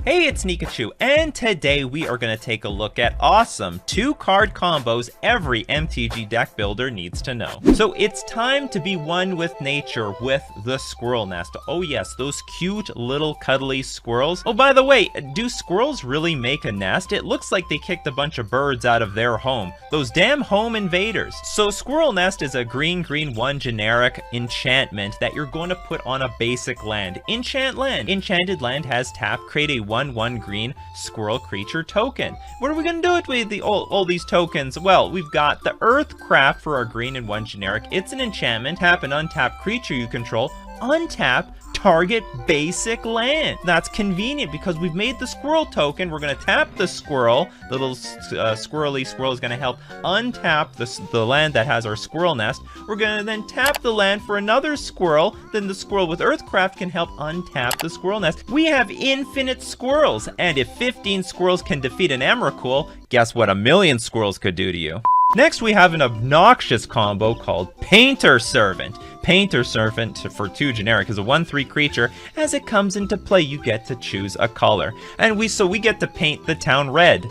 Hey, it's Nikachu, and today we are going to take a look at awesome 2-card combos every MTG deck builder needs to know. So it's time to be one with nature with the squirrel nest. Oh yes, those cute little cuddly squirrels. Oh, by the way, do squirrels really make a nest? It looks like they kicked a bunch of birds out of their home. Those damn home invaders. So squirrel nest is a green 1 generic enchantment that you're going to put on a basic land. Enchant land. Enchanted land has tap, create a 1/1 green squirrel creature token. What are we going to do with all these tokens? Well, we've got the Earthcraft for our green 1 generic. It's an enchantment. Tap an untapped creature you control. Untap target basic land. That's convenient because we've made the squirrel token. We're going to tap the squirrel. The little squirrely squirrel is going to help untap the land that has our squirrel nest. We're going to then tap the land for another squirrel. Then the squirrel with Earthcraft can help untap the squirrel nest. We have infinite squirrels. And if 15 squirrels can defeat an Emrakul, guess what a million squirrels could do to you? Next, we have an obnoxious combo called Painter Servant. Painter Servant for 2 generic is a 1/3 creature. As it comes into play, you get to choose a color. And we get to paint the town red,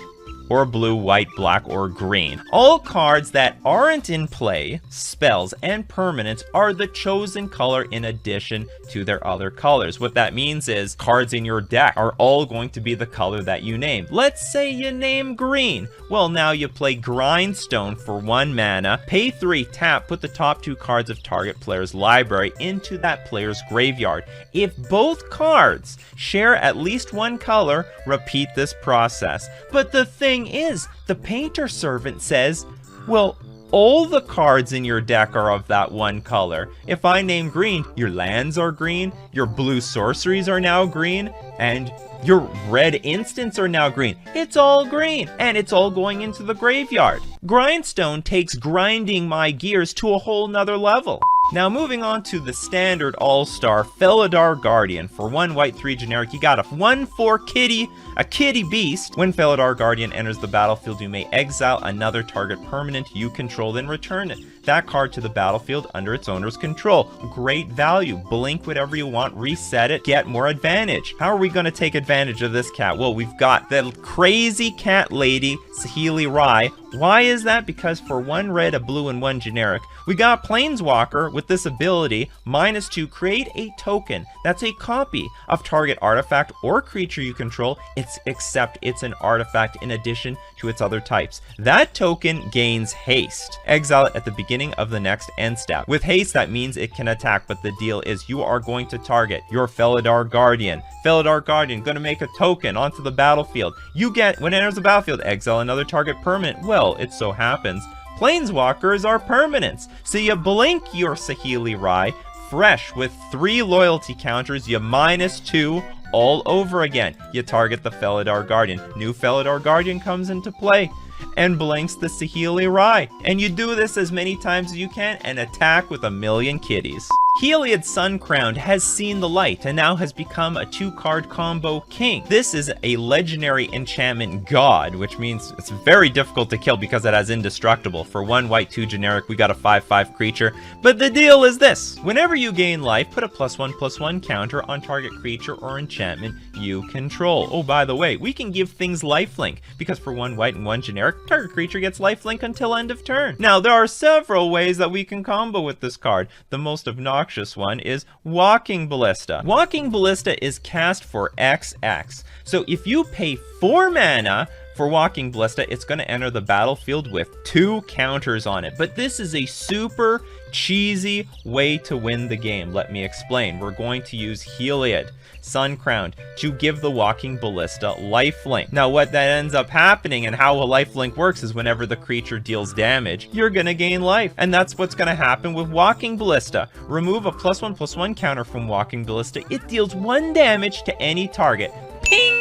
or blue, white, black, or green. All cards that aren't in play, spells, and permanents are the chosen color in addition to their other colors. What that means is cards in your deck are all going to be the color that you name. Let's say you name green. Well, now you play Grindstone for 1 mana, pay 3, tap, put the top 2 cards of target player's library into that player's graveyard. If both cards share at least 1 color, repeat this process. But the thing is, the Painter Servant says, well, all the cards in your deck are of that 1 color. If I name green, your lands are green, your blue sorceries are now green, and your red instants are now green. It's all green, and it's all going into the graveyard. Grindstone takes grinding my gears to a whole nother level. Now moving on to the standard all-star Felidar Guardian. For 1 white 3 generic, you got a 1/4 kitty, a kitty beast. When Felidar Guardian enters the battlefield, you may exile another target permanent you control, then return that card to the battlefield under its owner's control. Great value. Blink whatever you want, reset it, get more advantage. How are we going to take advantage of this cat? Well, we've got the crazy cat lady, Saheeli Rai. Why is that? Because for 1 red, a blue, and 1 generic, we got Planeswalker with this ability, -2, create a token that's a copy of target artifact or creature you control, except it's an artifact in addition to its other types. That token gains haste. Exile it at the beginning of the next end step. With haste, that means it can attack, but the deal is you are going to target your Felidar Guardian. Felidar Guardian, gonna make a token onto the battlefield. You get, when it enters the battlefield, exile another target permanent. Well, it so happens Planeswalkers are permanents, so you blink your Saheeli Rai, fresh with 3 loyalty counters, you -2 all over again. You target the Felidar Guardian. New Felidar Guardian comes into play and blinks the Saheeli Rai. And you do this as many times as you can and attack with a million kitties. Heliod Suncrowned has seen the light and now has become a 2-card combo king. This is a legendary enchantment god, which means it's very difficult to kill because it has indestructible. For 1 white 2 generic, we got a 5/5 creature. But the deal is this: whenever you gain life, put a +1/+1 counter on target creature or enchantment you control. Oh, by the way, we can give things lifelink, because for 1 white and 1 generic, target creature gets lifelink until end of turn. Now, there are several ways that we can combo with this card. The most obnoxious one is Walking Ballista. Walking Ballista is cast for XX. So if you pay 4 mana for Walking Ballista, it's going to enter the battlefield with 2 counters on it. But this is a super cheesy way to win the game. Let me explain. We're going to use Heliod Suncrowned to give the Walking Ballista lifelink. Now what that ends up happening and how a lifelink works is whenever the creature deals damage, you're gonna gain life. And that's what's gonna happen with Walking Ballista. Remove a +1/+1 counter from Walking Ballista. It deals 1 damage to any target. Ping!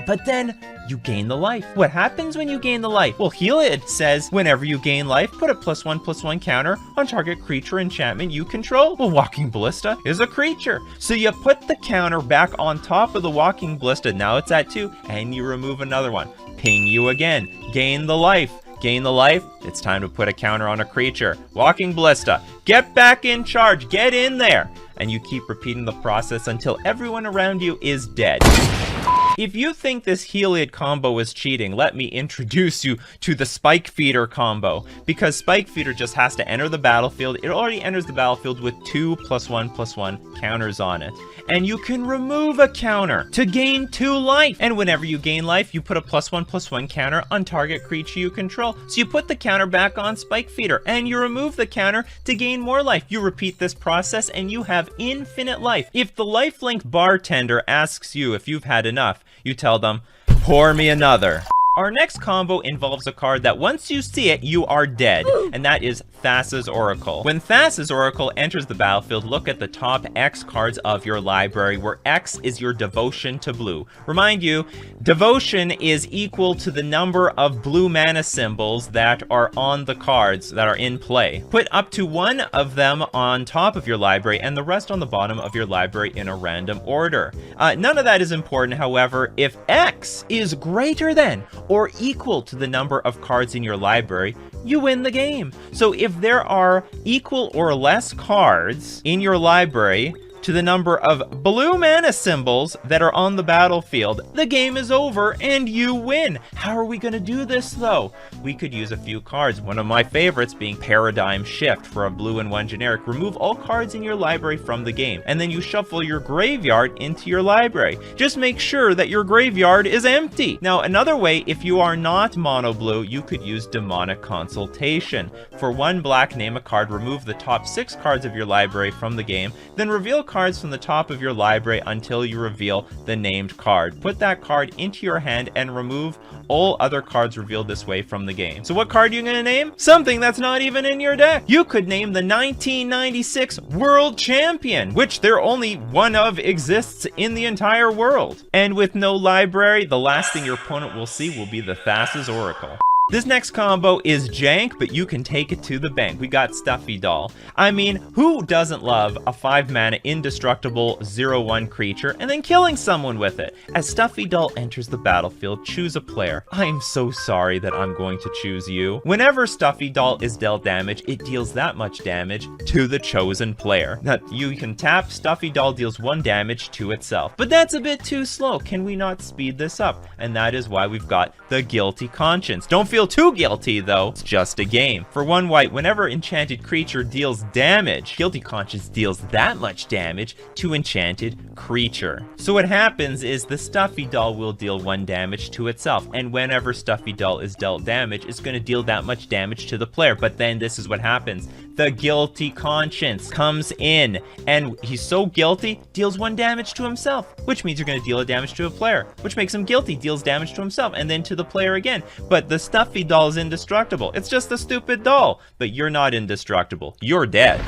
But then you gain the life. What happens when you gain the life? Well, Heliod says whenever you gain life, put a +1/+1 counter on target creature enchantment you control. Well, Walking Ballista is a creature. So you put the counter back on top of the Walking Ballista. Now it's at 2, and you remove another one. Ping you again. Gain the life. Gain the life. It's time to put a counter on a creature. Walking Ballista. Get back in charge. Get in there. And you keep repeating the process until everyone around you is dead. If you think this Heliod combo is cheating, let me introduce you to the Spike Feeder combo. Because Spike Feeder just has to enter the battlefield. It already enters the battlefield with 2+1/+1 counters on it. And you can remove a counter to gain 2 life. And whenever you gain life, you put a +1/+1 counter on target creature you control. So you put the counter back on Spike Feeder and you remove the counter to gain more life. You repeat this process and you have infinite life. If the lifelink bartender asks you if you've had enough, you tell them, pour me another. Our next combo involves a card that once you see it, you are dead, and that is Thassa's Oracle. When Thassa's Oracle enters the battlefield, look at the top X cards of your library, where X is your devotion to blue. Remind you, devotion is equal to the number of blue mana symbols that are on the cards that are in play. Put up to 1 of them on top of your library and the rest on the bottom of your library in a random order. None of that is important, however, if X is greater than or equal to the number of cards in your library, you win the game. So if there are equal or less cards in your library to the number of blue mana symbols that are on the battlefield, the game is over and you win. How are we going to do this though? We could use a few cards. One of my favorites being Paradigm Shift for a blue and 1 generic. Remove all cards in your library from the game, and then you shuffle your graveyard into your library. Just make sure that your graveyard is empty. Now, another way, if you are not mono blue, you could use Demonic Consultation. For 1 black, name a card, remove the top 6 cards of your library from the game, then reveal cards from the top of your library until you reveal the named card. Put that card into your hand and remove all other cards revealed this way from the game. So what card are you gonna name? Something that's not even in your deck. You could name the 1996 World Champion, which there only one of exists in the entire world. And with no library, the last thing your opponent will see will be the Thassa's Oracle. This next combo is jank, but you can take it to the bank. We got Stuffy Doll. I mean, who doesn't love a 5 mana indestructible 0/1 creature and then killing someone with it? As Stuffy Doll enters the battlefield, choose a player. I'm so sorry that I'm going to choose you. Whenever Stuffy Doll is dealt damage, it deals that much damage to the chosen player. Now, you can tap, Stuffy Doll deals 1 damage to itself. But that's a bit too slow. Can we not speed this up? And that is why we've got the Guilty Conscience. Don't feel too guilty though, it's just a game. For 1 white, whenever enchanted creature deals damage, Guilty Conscience deals that much damage to enchanted creature. So what happens is the Stuffy Doll will deal 1 damage to itself, and whenever Stuffy Doll is dealt damage, it's going to deal that much damage to the player. But then this is what happens. The Guilty Conscience comes in, and he's so guilty, deals 1 damage to himself, which means you're going to deal a damage to a player, which makes him guilty, deals damage to himself, and then to the player again. But the Stuffy Doll is indestructible. It's just a stupid doll, but you're not indestructible. You're dead.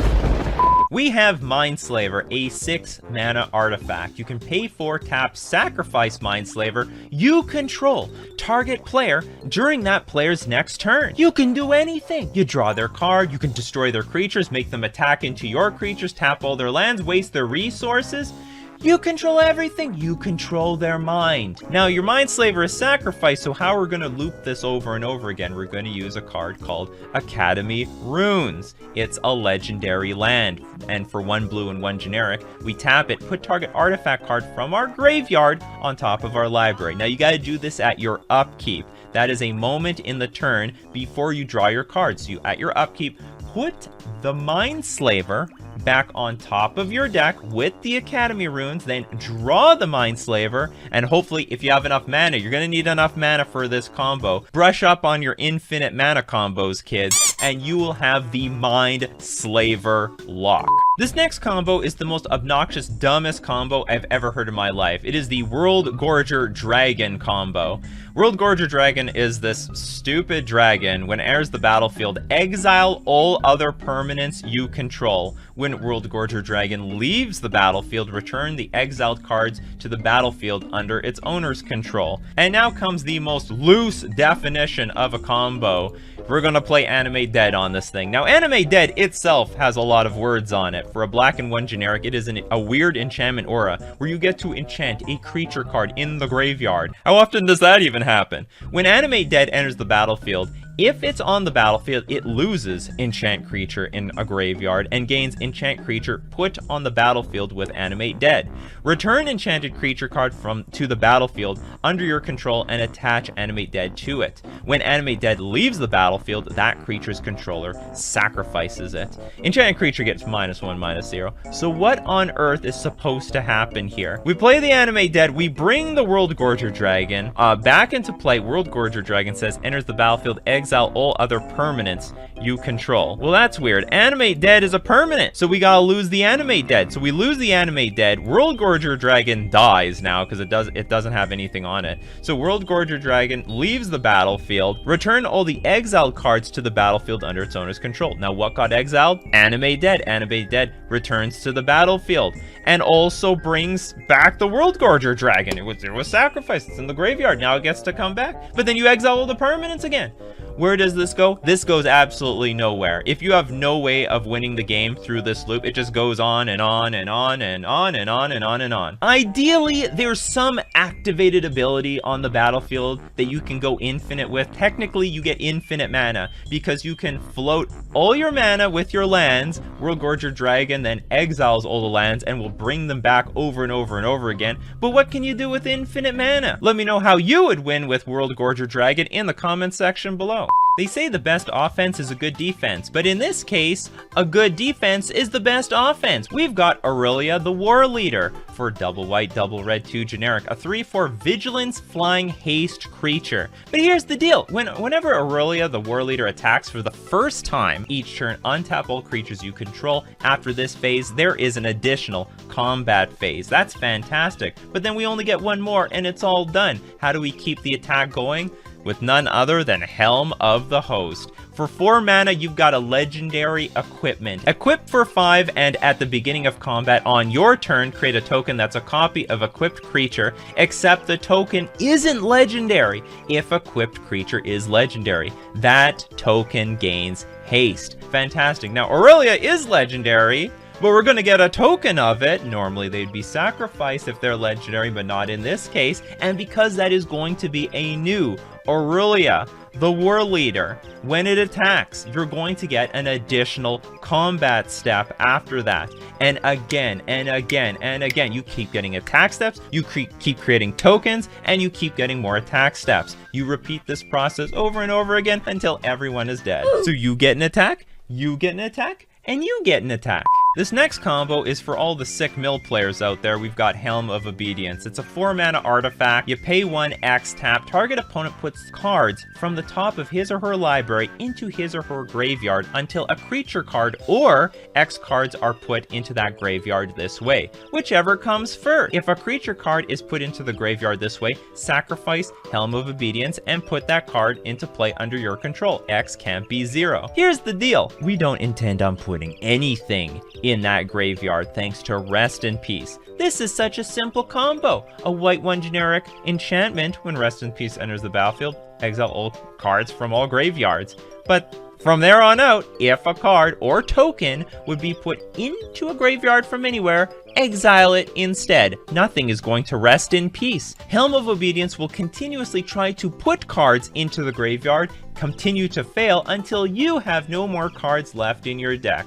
We have Mindslaver, a 6 mana artifact. You can pay for, tap, sacrifice Mindslaver. You control target player during that player's next turn. You can do anything. You draw their card, you can destroy their creatures, make them attack into your creatures, tap all their lands, waste their resources. You control everything. You control their mind. Now, your Mindslaver is sacrificed, so how we're going to loop this over and over again, we're going to use a card called Academy Runes. It's a legendary land, and for 1 blue and 1 generic, we tap it, put target artifact card from our graveyard on top of our library. Now, you got to do this at your upkeep. That is a moment in the turn before you draw your cards. So you, at your upkeep, put the Mindslaver back on top of your deck with the Academy Runes, then draw the Mindslaver, and hopefully if you have enough mana, you're going to need enough mana for this combo. Brush up on your infinite mana combos, kids, and you will have the Mindslaver lock. This next combo is the most obnoxious, dumbest combo I've ever heard in my life. It is the World Gorger Dragon combo. World Gorger Dragon is this stupid dragon. When it enters the battlefield, exile all other permanents you control. When World Gorger Dragon leaves the battlefield, return the exiled cards to the battlefield under its owner's control. And now comes the most loose definition of a combo. We're gonna play Animate Dead on this thing. Now, Animate Dead itself has a lot of words on it. For a black and 1 generic, it is a weird enchantment aura where you get to enchant a creature card in the graveyard. How often does that even happen? When Animate Dead enters the battlefield, If it's on the battlefield, it loses enchant creature in a graveyard and gains enchant creature put on the battlefield with Animate Dead. Return enchanted creature card to the battlefield under your control and attach Animate Dead to it. When Animate Dead leaves the battlefield, that creature's controller sacrifices it. Enchanted creature gets -1/-0. So what on earth is supposed to happen here? We play the Animate Dead, we bring the World Gorger Dragon back into play. World Gorger Dragon says enters the battlefield, exile all other permanents you control. Well, that's weird. Animate Dead is a permanent, so we gotta lose the Animate Dead. So we lose the Animate Dead. World Gorger Dragon dies now because it doesn't have anything on it. So World Gorger Dragon leaves the battlefield. Return all the exiled cards to the battlefield under its owner's control. Now what got exiled? Animate Dead. Animate Dead returns to the battlefield and also brings back the World Gorger Dragon. It was sacrificed. It's in the graveyard. Now it gets to come back. But then you exile all the permanents again. Where does this go? This goes absolutely nowhere. If you have no way of winning the game through this loop, it just goes on and on and on and on and on and on and on. Ideally, there's some activated ability on the battlefield that you can go infinite with. Technically, you get infinite mana because you can float all your mana with your lands. World Gorger Dragon then exiles all the lands and will bring them back over and over and over again. But what can you do with infinite mana? Let me know how you would win with World Gorger Dragon in the comments section below. They say the best offense is a good defense, but in this case, a good defense is the best offense. We've got Aurelia, the War Leader, for double white, double red, 2 generic, a 3/4 vigilance flying haste creature. But here's the deal, whenever Aurelia, the War Leader, attacks for the first time each turn, untap all creatures you control. After this phase, there is an additional combat phase. That's fantastic, but then we only get one more and it's all done. How do we keep the attack going? With none other than Helm of the Host. For 4 mana, you've got a legendary equipment. Equip for 5, and at the beginning of combat on your turn, create a token that's a copy of equipped creature, except the token isn't legendary. If equipped creature is legendary, that token gains haste. Fantastic. Now, Aurelia is legendary, but we're going to get a token of it. Normally they'd be sacrificed if they're legendary, but not in this case. And because that is going to be a new Aurelia, the War Leader, when it attacks, you're going to get an additional combat step after that. And again, and again, and again, you keep getting attack steps, you keep creating tokens, and you keep getting more attack steps. You repeat this process over and over again until everyone is dead. So you get an attack, you get an attack, and you get an attack. This next combo is for all the sick mill players out there. We've got Helm of Obedience. It's a 4 mana artifact. You pay 1, X tap. Target opponent puts cards from the top of his or her library into his or her graveyard until a creature card or X cards are put into that graveyard this way. Whichever comes first. If a creature card is put into the graveyard this way, sacrifice Helm of Obedience and put that card into play under your control. X can't be 0. Here's the deal. We don't intend on putting anything in that graveyard thanks to Rest in Peace. This is such a simple combo. A white 1 generic enchantment. When Rest in Peace enters the battlefield, exile all cards from all graveyards. But from there on out, if a card or token would be put into a graveyard from anywhere, exile it instead. Nothing is going to rest in peace. Helm of Obedience will continuously try to put cards into the graveyard, continue to fail until you have no more cards left in your deck.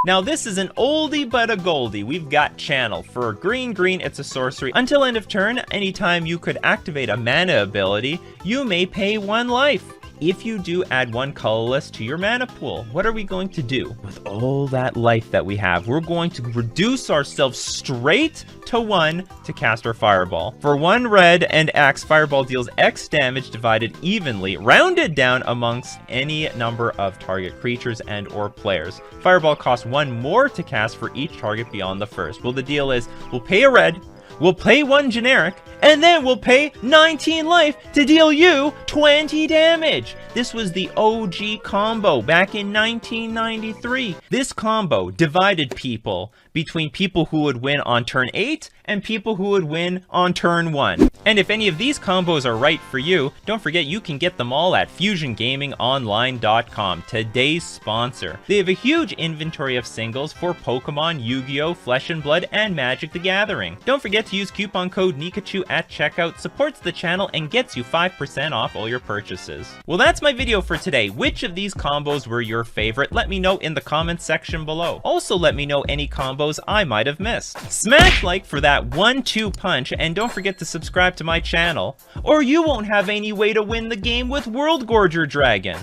Now this is an oldie but a goldie. We've got Channel. For green, it's a sorcery. Until end of turn, anytime you could activate a mana ability, you may pay 1 life. If you do, add 1 colorless to your mana pool. What are we going to do with all that life that we have? We're going to reduce ourselves straight to 1 to cast our Fireball. For 1 red and X, Fireball deals X damage divided evenly, rounded down amongst any number of target creatures and or players. Fireball costs 1 more to cast for each target beyond the first. Well, the deal is, we'll pay a red, we'll pay 1 generic, and then we'll pay 19 life to deal you 20 damage. This was the OG combo back in 1993. This combo divided people between people who would win on turn 8 and people who would win on turn 1. And if any of these combos are right for you, don't forget you can get them all at FusionGamingOnline.com, today's sponsor. They have a huge inventory of singles for Pokemon, Yu-Gi-Oh!, Flesh and Blood, and Magic the Gathering. Don't forget to use coupon code Nikachu at checkout, supports the channel and gets you 5% off all your purchases. Well, that's my video for today. Which of these combos were your favorite? Let me know in the comments section below. Also, let me know any combos I might have missed. Smash like for that 1-2 punch, and don't forget to subscribe to my channel, or you won't have any way to win the game with World Gorger Dragon.